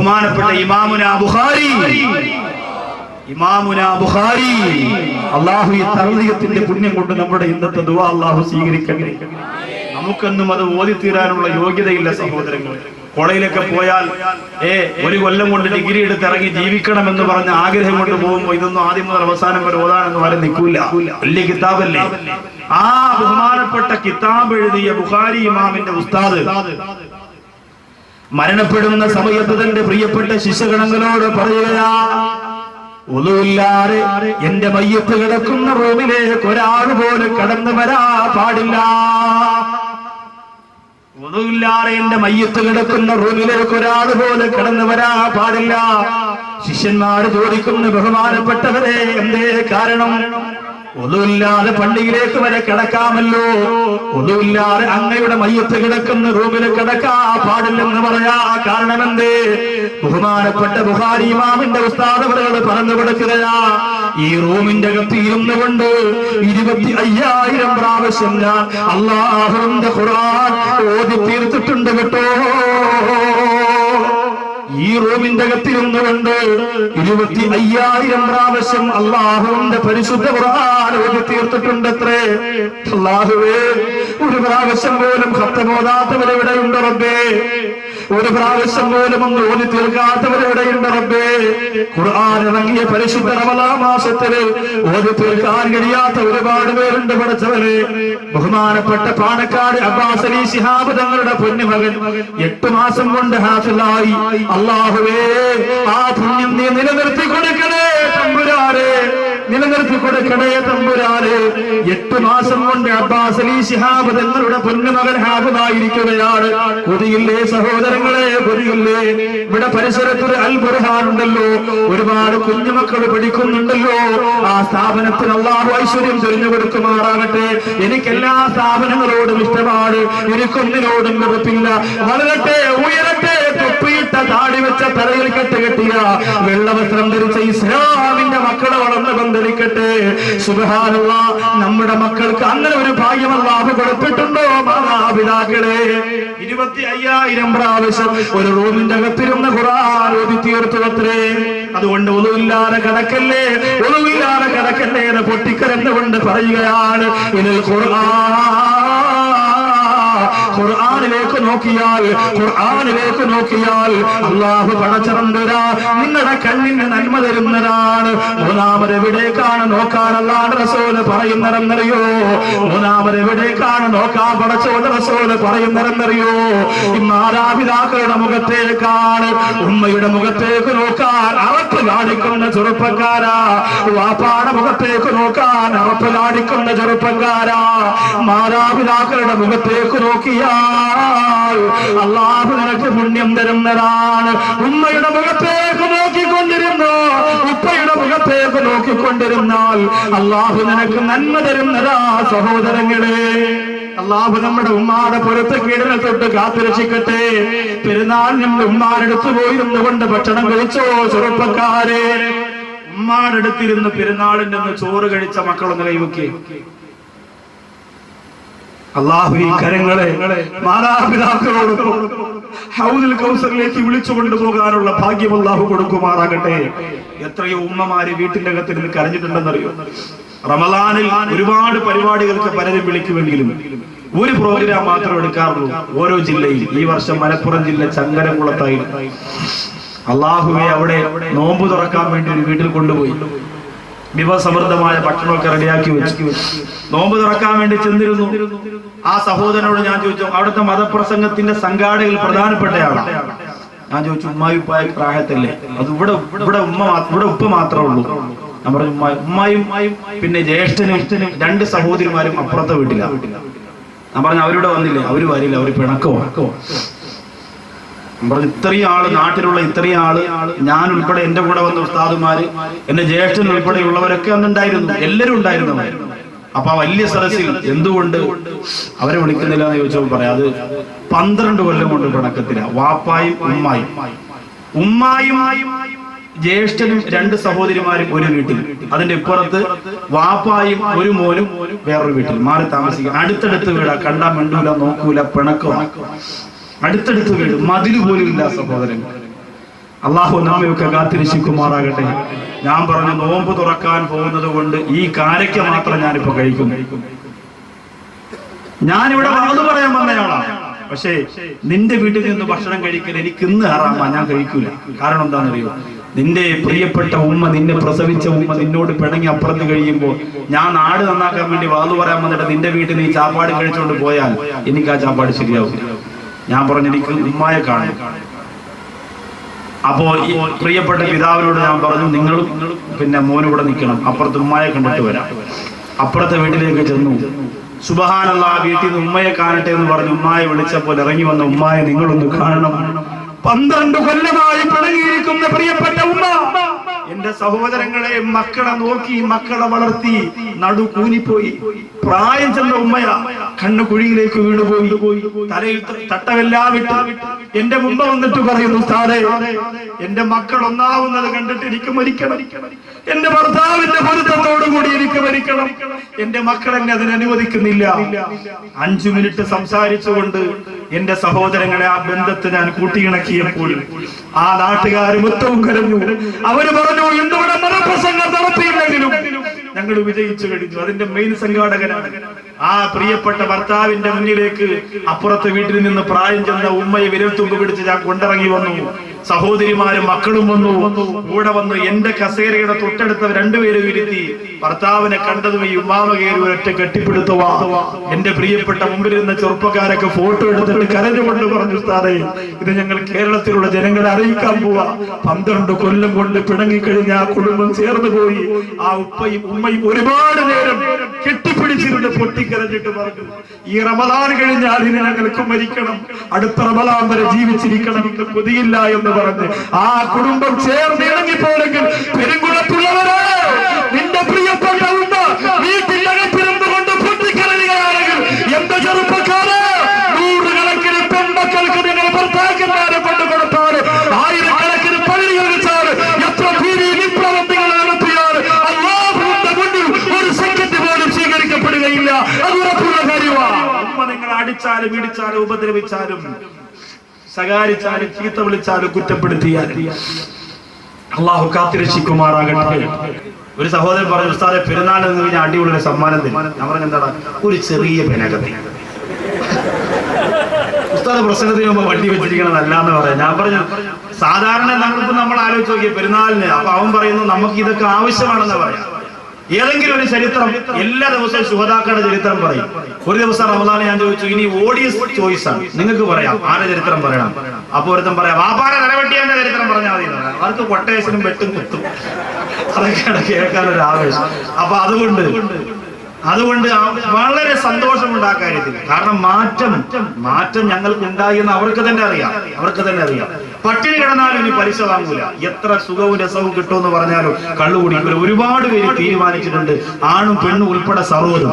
ബഹുമാനപ്പെട്ട ഇമാമുനാ ബുഖാരി അല്ലാഹു ഈ തർബിയത്തിന്റെ പുണ്യം കൊണ്ട് നമ്മുടെ ഇന്നത്തെ ദുആ അല്ലാഹു സ്വീകരിക്കട്ടെ. നമുക്കൊന്നും അത് ഓതി തീരാനുള്ള യോഗ്യതയില്ല സഹോദരങ്ങൾ. കോളേജിലൊക്കെ പോയാൽ ഒരു കൊല്ലം കൊണ്ട് ഡിഗ്രി എടുത്ത് ഇറങ്ങി ജീവിക്കണമെന്ന് പറഞ്ഞ ആഗ്രഹം കൊണ്ട് പോകുമ്പോൾ ഇതൊന്നും ആദ്യം മുതൽ അവസാനം വരെ ഓതാനെന്ന് വരെ നിൽക്കൂല. വലിയ കിതാബല്ലേ. ആ ബഹുമാനപ്പെട്ട കിതാബ് എഴുതിയ ബുഖാരി ഇമാമിന്റെ ഉസ്താദ് മരണപ്പെടുന്ന സമയത്ത് തന്റെ പ്രിയപ്പെട്ട ശിഷ്യഗണങ്ങളോട് പറയുകയാ, ഒന്നുമില്ലാതെ എന്റെ മയ്യത്ത് കിടക്കുന്ന റൂമിലേക്ക് ഒരാൾ പോലും കടന്നു വരാ പാടില്ല. ഒന്നുമില്ലാതെ എന്റെ മയ്യത്ത് കിടക്കുന്ന റൂമിലേക്ക് ഒരാൾ പോലും കടന്നു വരാ പാടില്ല. ശിഷ്യന്മാര് ചോദിക്കുന്ന ബഹുമാനപ്പെട്ടവരെ എന്തേ കാരണം? ഒന്നുമില്ലാതെ പള്ളിയിലേക്ക് വരെ കിടക്കാമല്ലോ, ഒന്നുമില്ലാതെ അങ്ങയുടെ മയ്യത്ത് കിടക്കുന്ന റൂമിൽ കിടക്കാ പാടില്ലെന്ന് പറയാ കാരണമെന്തേ? ബഹുമാനപ്പെട്ട ബുഖാരി ഇമാമിന്റെ ഉസ്താദ് അവരോട് പറഞ്ഞു കൊടുക്കുകയാ, ഈ റൂമിന്റെ അകത്ത് ഇരുന്നുകൊണ്ട് 25,000 പ്രാവശ്യം ഞാൻ അല്ലാഹുവിന്റെ ഖുർആൻ ഓതി തീർത്തിട്ടുണ്ട് കേട്ടോ. ഈ റൂമിന്റെ അകത്തിരുന്നുകൊണ്ട് 25,000 പ്രാവശ്യം അല്ലാഹുവിന്റെ പരിശുദ്ധ ഖുർആൻ ഓതി തീർത്തിട്ടുണ്ടത്രേ. അല്ലാഹുവേ, ഒരു പ്രാവശ്യം പോലും ഖത്തമോദാത്തവരെവിടെയുണ്ട് റബ്ബേ? ഒരു പ്രാവശ്യം പോലും ഒന്ന് ഓതി തീർക്കാത്തവരെവിടെയുണ്ട് റബ്ബേ? ഖുർആൻ ഇറങ്ങിയ പരിശുദ്ധ റമളാൻ മാസത്തില് ഓതി തീർക്കാൻ കഴിയാത്ത ഒരുപാട് പേരുണ്ട് പടച്ചവരെ. ബഹുമാനപ്പെട്ട പാണക്കാട് അബ്ബാസ് അലി ശിഹാബ് തങ്ങളുടെ പൊന്നുമകൻ 8 മാസം കൊണ്ട് ഹാഫിളായി. അല്ലാഹുവേ, ആ പുണ്യം നീ നിലനിർത്തി കൊടുക്കണേ തമ്പുരാനെ, നിലനിർത്തി കൊടുക്കണേ തമ്പുരാനെ. 8 മാസം കൊണ്ട് അബ്ബാസ് അലി ശിഹാബ് തങ്ങളുടെ പൊന്നുമകൻ ഹാഫിളായിരിക്കുകയാണ്. കൊതിയില്ലേ സഹോദരങ്ങളെ, കൊതിയില്ലേ? ഇവിടെ പരിസരത്തൊരു അൽ ബുർഹാൻ ഉണ്ടല്ലോ, ഒരുപാട് കുഞ്ഞുമക്കൾ പഠിക്കുന്നുണ്ടല്ലോ. ആ സ്ഥാപനത്തിന് അല്ലാഹു ഐശ്വര്യം ചൊരിഞ്ഞു കൊടുക്കുമാറാകട്ടെ. എനിക്കെല്ലാ സ്ഥാപനങ്ങളോടും ഇഷ്ടമാണ്, എനിക്കൊന്നിനോടും വെറുപ്പില്ല. വളരട്ടെ, ഉയരട്ടെ, തൊപ്പിയിട്ട താടി വെച്ച തലയിൽ കെട്ടുകെട്ടിയ വെള്ളവസ്ത്രം ധരിച്ച ഇസ്ലാമിന്റെ മക്കളെ വളർന്ന് ബന്ധരിക്കട്ടെ. സുബ്ഹാനല്ലാഹ്, നമ്മുടെ മക്കൾക്ക് അങ്ങനെ ഒരു ഭാഗ്യം അല്ലാഹു കൊടുത്തിട്ടുണ്ടോ മാതാപിതാക്കളെ? 25,000 പ്രാവശ്യം ഒരു റൂമിന്റെ അകത്തിരുന്ന ഖുർആൻ ഓതി തീർത്തുവത്രേ. അതുകൊണ്ട് ഒന്നുമില്ലാതെ കിടക്കല്ലേ, ഒന്നുമില്ലാതെ കിടക്കല്ലേ എന്ന് പൊട്ടിക്കരന്നുകൊണ്ട് പറയുകയാണ്. ഇതിൽ ഖുർആനിലേക്ക് നോക്കിയാൽ അല്ലാഹു പടച്ചറന്തരാ നിങ്ങളുടെ കണ്ണിന് നന്മ തരുന്നതാണ്. മൂന്നാമത് എവിടേക്കാണ് നോക്കാൻ അല്ലാഹു റസൂല് പറയുന്നതെന്നറിയോ? മൂന്നാമത് എവിടേക്കാണ് നോക്കാൻ പടച്ചോന്റെ റസൂല് പറയുന്നതെന്നറിയോ? ഈ മാതാപിതാക്കളുടെ മുഖത്തേക്കാണ്, ഉമ്മയുടെ മുഖത്തേക്ക് നോക്കാൻ അറപ്പ് കാണിക്കുന്ന ചെറുപ്പക്കാരാ, വാപ്പാടെ മുഖത്തേക്ക് നോക്കാൻ അറപ്പ് കാണിക്കുന്ന ചെറുപ്പക്കാരാ. മാതാപിതാക്കളുടെ മുഖത്തേക്ക് നോക്കിയാൽ അല്ലാഹു നിനക്ക് പുണ്യം തരുന്നതാണ്. ഉമ്മയുടെ മുഖത്തേക്ക് നോക്കിക്കൊണ്ടിരുന്നോ, ഉപ്പയുടെ മുഖത്തേക്ക് നോക്കിക്കൊണ്ടിരുന്നാൽ അല്ലാഹു നിനക്ക് നന്മ തരുന്നതാ സഹോദരങ്ങളെ. അല്ലാഹു നമ്മുടെ ഉമ്മാടെ പുറത്ത് കീടനെ തൊട്ട് കാത്തുരക്ഷിക്കട്ടെ. പെരുന്നാളിന് ഉമ്മാരെടുത്തു പോയിരുന്നു കൊണ്ട് ഭക്ഷണം കഴിച്ചോ ചെറുപ്പക്കാരെ? ഉമ്മാരെടുത്തിരുന്ന് പെരുന്നാളിന്റെ ചോറ് കഴിച്ച മക്കളൊന്ന് കൈവയ്ക്കേ. അല്ലാഹു ഈ കരങ്ങളെ മാതാപിതാക്കളോടൊപ്പം ഹൗദുൽ കൗസറിലേക്ക് വിളിച്ചു കൊണ്ടുപോകാനുള്ള ഭാഗ്യം അല്ലാഹു കൊടുക്കുമാറാകട്ടെ. എത്രയോ ഉമ്മമാര് വീട്ടിന്റെ അകത്തിരുന്ന് കരഞ്ഞിട്ടുണ്ടെന്നറിയോ? റമളാനിൽ ഒരുപാട് പരിപാടികൾക്ക് പലരും വിളിക്കുമെങ്കിലും ഒരു പ്രോഗ്രാം മാത്രം എടുക്കാറുള്ളൂ ഓരോ ജില്ലയിൽ. ഈ വർഷം മലപ്പുറം ജില്ല ചങ്ങരംകുളത്തായി. അല്ലാഹുവേ, അവിടെ നോമ്പ് തുറക്കാൻ വേണ്ടി ഒരു വീട്ടിൽ കൊണ്ടുപോയി വിഭവസമൃദ്ധമായ ഭക്ഷണമൊക്കെ റെഡിയാക്കി വെച്ചു. നോമ്പ് തുറക്കാൻ വേണ്ടി ചെന്നിരുന്നു. ആ സഹോദരനോട് ഞാൻ ചോദിച്ചു, അവിടുത്തെ മതപ്രസംഗത്തിന്റെ സംഘാടകയിൽ പ്രധാനപ്പെട്ടയാളാണ്. ഞാൻ ചോദിച്ചു, ഉമ്മായും ഉപ്പായും പ്രായത്തല്ലേ? അത് ഇവിടെ ഉപ്പ മാത്രമേ ഉള്ളൂ. ഞാൻ പറഞ്ഞു, ഉമ്മായും പിന്നെ ജ്യേഷ്ഠനും 2 സഹോദരിമാരും അപ്പുറത്തെ വീട്ടിലാണ്. ഞാൻ പറഞ്ഞു, അവരിവിടെ വന്നില്ലേ? അവര് വരില്ല, അവര് പിണക്കോ. പറഞ്ഞു, ഇത്രയും ആള്, നാട്ടിലുള്ള ഇത്രയും ആള്, ഞാൻ ഉൾപ്പെടെ, എന്റെ കൂടെ വന്ന ഉസ്താദുമാര്, എന്റെ ജ്യേഷ്ഠൻ ഉൾപ്പെടെയുള്ളവരൊക്കെ അന്നുണ്ടായിരുന്നു, എല്ലാവരും ഉണ്ടായിരുന്നു. അപ്പൊ ആ വലിയ സദസ്സിൽ എന്തുകൊണ്ട് അവരെ വിളിക്കുന്നില്ല എന്ന് ചോദിച്ചപ്പോൾ പറയാം, അത് 12 കൊല്ലം കൊണ്ട് പിണക്കത്തില്ല. വാപ്പായും ഉമ്മായും ജ്യേഷ്ഠനും 2 സഹോദരിമാരും ഒരു വീട്ടിൽ, അതിന്റെ ഇപ്പുറത്ത് വാപ്പായും ഒരു മോനും വേറൊരു വീട്ടിൽ മാറി താമസിക്കുക. അടുത്തടുത്ത് വീടാ, കണ്ടാ മിണ്ടൂല, നോക്കൂല, പിണക്കോ. അടുത്തടുത്ത് വീട്, മതില് പോലും ഇല്ല സഹോദരൻ. അള്ളാഹു നമ്മയൊക്കെ കാത്തിരക്ഷിക്കുമാറാകട്ടെ. ഞാൻ പറഞ്ഞു നോമ്പ് തുറക്കാൻ പോകുന്നത് കൊണ്ട് ഈ കാരയ്ക്ക മാത്രം ഞാനിപ്പോ കഴിക്കും. ഞാനിവിടെ വാത് പറയാൻ വന്നയാളാണ്. പക്ഷേ നിന്റെ വീട്ടിൽ നിന്ന് ഭക്ഷണം കഴിക്കൽ എനിക്ക് ഇന്ന് ഹറാമാ, ഞാൻ കഴിക്കൂല. കാരണം എന്താണെന്നറിയോ? നിന്റെ പ്രിയപ്പെട്ട ഉമ്മ, നിന്നെ പ്രസവിച്ച ഉമ്മ നിന്നോട് പിണങ്ങി അപ്പുറത്ത് കഴിയുമ്പോൾ ഞാൻ നാട് നന്നാക്കാൻ വേണ്ടി വാതു പറയാൻ വന്നിട്ട് നിന്റെ വീട്ടിൽ നീ ചാപ്പാട് കഴിച്ചുകൊണ്ട് പോയാൽ എനിക്ക് ആ ചാപ്പാട് ശരിയാവും. ഞാൻ പറഞ്ഞു എനിക്ക് ഉമ്മായെ കാണും. അപ്പോ ഈ പ്രിയപ്പെട്ട പിതാവിനോട് ഞാൻ പറഞ്ഞു നിങ്ങളും പിന്നെ മോനൂടെ നിൽക്കണം, അപ്പുറത്ത് ഉമ്മായെ കണ്ടിട്ട് വരാം. അപ്പുറത്തെ വീട്ടിലേക്ക് ചെന്നു. സുബ്ഹാനല്ലാഹ്, വീട്ടിൽ നിന്ന് ഉമ്മയെ കാണട്ടെ എന്ന് പറഞ്ഞ് ഉമ്മായെ വിളിച്ചപ്പോൾ ഇറങ്ങി വന്ന ഉമ്മായെ നിങ്ങളൊന്ന് കാണണം. 12 കൊല്ലമായി പിണങ്ങിയിരിക്കുന്ന പ്രിയപ്പെട്ട ഉമ്മ എന്റെ സഹോദരങ്ങളെ മക്കളെ നോക്കി, മക്കളെ വളർത്തി, നടു കൂനിപ്പോയി. പ്രായം ചെന്ന ഉമ്മയാ, കണ്ണു കുഴിയിലേക്ക് വീണുപോയി, തലയിൽ തട്ടമെല്ലാം വിട്ട് എന്റെ മുമ്പ് വന്നിട്ട് പറയുന്നു, ഉസ്താദേ എന്റെ മക്കൾ ഒന്നാവുന്നത് കണ്ടിട്ട് എനിക്ക് മരിക്കണം, എന്റെ ഭർത്താവിന്റെ പൊരുത്തത്തോടുകൂടി എനിക്ക് മരിക്കണം, എന്റെ മക്കൾ എന്നെ അതിനനുവദിക്കുന്നില്ല. 5 മിനിറ്റ് സംസാരിച്ചുകൊണ്ട് എന്റെ സഹോദരങ്ങളെ ആ ബന്ധത്തെ ഞാൻ കൂട്ടിയിണക്കിയപ്പോൾ ആ നാട്ടുകാർ മൊത്തവും കരഞ്ഞു. അവര് പറഞ്ഞു എന്തുകൊണ്ട് മതപ്രസംഗം നടത്തിയില്ലെങ്കിലും ഞങ്ങൾ വിജയിച്ചു കഴിഞ്ഞു. അതിന്റെ മെയിൻ സംഘാടകനാണ്. ആ പ്രിയപ്പെട്ട ഭർത്താവിന്റെ മുന്നിലേക്ക് അപ്പുറത്തെ വീട്ടിൽ നിന്ന് പ്രായം ചെന്ന ഉമ്മയെ വിരൽത്തുമ്പ് പിടിച്ച് ഞാൻ കൊണ്ടിറങ്ങി വന്നു. സഹോദരിമാരും മക്കളും വന്നു. കൂടെ വന്ന് എന്റെ കസേരയുടെ തൊട്ടടുത്ത് 2 പേര് ഇരുത്തി. ഭർത്താവിനെ കണ്ടതും ഈ ഉമ്മാമ കയറി ഒരൊറ്റ കെട്ടിപ്പിടുത്തുവാ. എന്റെ പ്രിയപ്പെട്ട മുമ്പിൽ ഇരുന്ന ചെറുപ്പക്കാരൊക്കെ ഫോട്ടോ എടുത്തിട്ട് കരഞ്ഞുകൊണ്ട് പറഞ്ഞു, ഉസ്താദേ ഇത് ഞങ്ങൾ കേരളത്തിലുള്ള ജനങ്ങളെ അറിയിക്കാൻ പോവാ. 12 കൊല്ലം കൊണ്ട് പിണങ്ങിക്കഴിഞ്ഞ ആ കുടുംബം ചേർന്ന് പോയി. ആ ഉപ്പയും ഉമ്മയും ഒരുപാട് നേരം കെട്ടിപ്പിടിച്ചിരുന്ന് പൊട്ടിക്കരഞ്ഞിട്ട് പറഞ്ഞു, ഈ റമദാൻ കഴിഞ്ഞാൽ ഇനി ഞങ്ങൾക്ക് മരിക്കണം, അടുത്ത റമദാൻ വരെ ജീവിച്ചിരിക്കണം, ഇന്ന് കൊതിയില്ല എന്ന് പറഞ്ഞ് ആ കുടുംബം ചേർന്ന് ഇറങ്ങിപ്പോണെങ്കിൽ പെരുങ്കുളത്തുള്ളവരെ നിന്റെ പ്രിയപ്പെട്ട ഉമ്മ വീട്ടിലകത്തിരുന്നുകൊണ്ട് പൊട്ടിക്കരയുകയാണെങ്കിൽ എന്റെ ചെറുപ്പക്കാരെ, 100 കണക്കിന് പെൺമക്കൾക്ക് നിങ്ങൾ ഭർത്താക്കന്മാരെ കൊണ്ടു കൊടുത്താല്, 1000 പള്ളികൾ വെച്ചാല്, എത്ര ഭീതി വിപ്ലവം നിങ്ങൾ നടത്തിയാൽ അല്ലാഹുവിന്റെ മുന്നിൽ ഒരു സെക്കൻഡ് പോലും സ്വീകരിക്കപ്പെടുകയില്ല. അത് ഉറപ്പുള്ള കാര്യമാണ്. ഉമ്മ നിങ്ങൾ അടിച്ചാലും ഇടിച്ചാലും ഉപദ്രവിച്ചാലും ശകാരിച്ചാലും ചീത്ത വിളിച്ചാലും കുറ്റപ്പെടുത്തിയാലും അള്ളാഹു കാത്തിരക്ഷിക്കുമാറാകട്ടെ. ഒരു സഹോദരൻ പറഞ്ഞു, ഉസ്താദെ പെരുന്നാളിൽ നിന്ന് കഴിഞ്ഞാൽ അടിപൊളിയുടെ സമ്മാനം തരും. ഞാൻ പറഞ്ഞു എന്താണ്? ഒരു ചെറിയ പെനകത്തി. ഉസ്താദ് പ്രസംഗത്തിന് മുമ്പ് വണ്ടി വെച്ചിരിക്കണതല്ല എന്ന് പറയാം. ഞാൻ പറഞ്ഞു സാധാരണ നമ്മൾ ആലോചിച്ച് നോക്കിയ പെരുന്നാളിന്. അപ്പൊ അവൻ പറയുന്നു നമുക്ക് ഇതൊക്കെ ആവശ്യമാണെന്ന് പറയാം. ഏതെങ്കിലും ഒരു ചരിത്രം എല്ലാ ദിവസവും ശുഹദാക്കളുടെ ചരിത്രം പറയും. ഒരു ദിവസം റമദാൻ ഞാൻ ചോദിച്ചു, ഇനി ഓഡിയൻസ് ചോയ്സ് ആണ്, നിങ്ങൾക്ക് പറയാം ആരുടെ ചരിത്രം പറയണം. അപ്പൊ ഒരുത്തം പറയാം വാപ്പാടെ നിലവെട്ടിയാന്റെ ചരിത്രം പറഞ്ഞാൽ മതി. അവർക്ക് കൊട്ടേഷനും വെട്ടും കുത്തും അതൊക്കെയാണ് കേൾക്കാനൊരു ആവേശം. അപ്പൊ അതുകൊണ്ട് വളരെ സന്തോഷമുണ്ട് ആ കാര്യത്തിൽ. കാരണം മാറ്റം ഞങ്ങൾക്ക് ഉണ്ടായി എന്ന് അവർക്ക് തന്നെ അറിയാം. പട്ടിണി കിടന്നാലും ഇനി പലിശ വാങ്ങൂല, എത്ര സുഖവും രസവും കിട്ടുമെന്ന് പറഞ്ഞാലും കള്ളു കുടിക്കൂല. ഒരുപാട് പേര് തീരുമാനിച്ചിട്ടുണ്ട്, ആണും പെണ്ണും ഉൾപ്പെടെ സർവ്വതും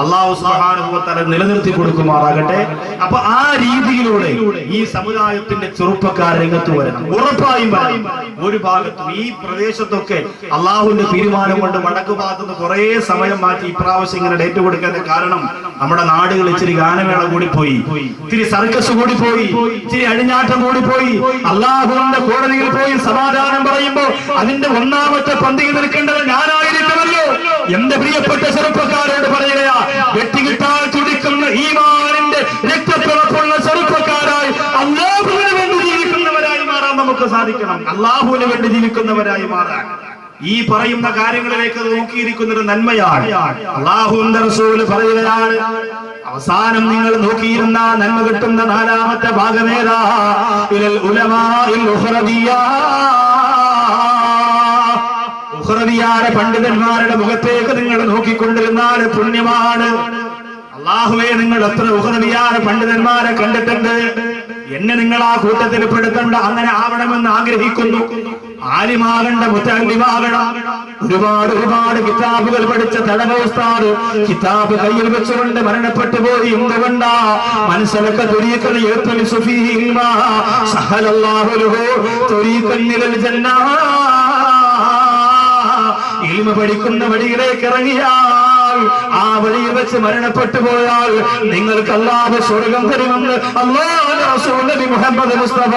അല്ലാഹു സുബ്ഹാനഹു വ തആല നിലനിർത്തി കൊടുക്കുമാറാകട്ടെ. അപ്പൊ ആ രീതിയിലൂടെ ഈ സമുദായത്തിന്റെ ചെറുപ്പക്കാർ രംഗത്ത് വരണം, ഉറപ്പായും വരണം. ഒരു ഭാഗത്തും ഈ പ്രദേശത്തൊക്കെ അള്ളാഹുവിന്റെ തീരുമാനം കൊണ്ട് വടക്ക് ഭാഗത്തുനിന്ന് കുറെ സമയം മാറ്റി ഇപ്രാവശ്യം ഇങ്ങനെ ഡേറ്റ് കൊടുക്കാൻ കാരണം നമ്മുടെ നാടുകൾ ഇച്ചിരി ഗാനമേള കൂടിപ്പോയി, ഇത്തിരി സർക്കസ് കൂടിപ്പോയി, ഇച്ചിരി അഴിഞ്ഞാട്ടം കൂടിപ്പോയി. അള്ളാഹുവിന്റെ കോടതിയിൽ പോയി സമാധാനം പറയുമ്പോ അതിന്റെ ഒന്നാമത്തെ പന്തിയിൽ നിൽക്കേണ്ടത് ഞാനായിരിക്കുമല്ലോ. എന്റെ പ്രിയപ്പെട്ട ചെറുപ്പക്കാരോട് പറയുകയാ, വെട്ടികിട്ടാൻ തുടിക്കുന്ന ഈമാനിന്റെ രക്തപ്പിറപ്പുള്ള ചെറുപ്പക്കാരായി അള്ളാഹുവിന് വേണ്ടി ജീവിക്കുന്നവരായി മാറാൻ നമുക്ക് സാധിക്കണം. അള്ളാഹുവിന് വേണ്ടി ജീവിക്കുന്നവരായി മാറാൻ ഈ പറയുന്ന കാര്യങ്ങളിലേക്ക് നോക്കിയിരിക്കുന്നത് നന്മയാണ്. അല്ലാഹുവിന്റെ റസൂൽ പറയുകയാണ്, അവസാനം നിങ്ങൾ നോക്കിയിരുന്ന നന്മ കിട്ടുന്ന 4ാമത്തെ ഭാഗമേതാ? ഇലൽ ഉലമാഇൽ ഉഖറവിയ്യാ. ഉഖറവിയ്യാരെ പണ്ഡിതന്മാരുടെ മുഖത്തേക്ക് നിങ്ങൾ നോക്കിക്കൊണ്ടിരുന്നാൽ പുണ്യമാണ്. അല്ലാഹുവേ, നിങ്ങൾ എത്ര ഉഖറവിയ്യാരെ പണ്ഡിതന്മാരെ കണ്ടിട്ടുണ്ട്. എന്നെ നിങ്ങൾ ആ കൂട്ടത്തിൽ പെടുത്തേണ്ട, അങ്ങനെ ആവണമെന്ന് ആഗ്രഹിക്കുന്നു. ആലിമാകണ്ട, മുത്തല്ലിമാകണം. ഒരുപാട് കിതാബുകൾ പഠിച്ച തടവ ഉസ്താദ് കിതാബ് കയ്യിൽ വെച്ചുകൊണ്ട് മരണപ്പെട്ടു പോയി. എന്തുകൊണ്ടാ? മനസ്സിലൊക്കെ തുരീക്കൽ യത്വലി സുഫീഹിൽമാ സഹലല്ലാഹു ലഹു തുരീക്കൻ ഇലൽ ജന്നാ. ഇൽമ പഠിക്കുന്ന വഴിയിലേക്ക് ഇറങ്ങിയാൽ, ആ വഴിയിൽ വെച്ച് മരണപ്പെട്ടു പോയാൽ നിങ്ങൾക്ക് അല്ലാഹു സ്വർഗ്ഗം തരുമെന്ന് അല്ലാഹുവിന്റെ റസൂൽ നബി മുഹമ്മദ് മുസ്തഫ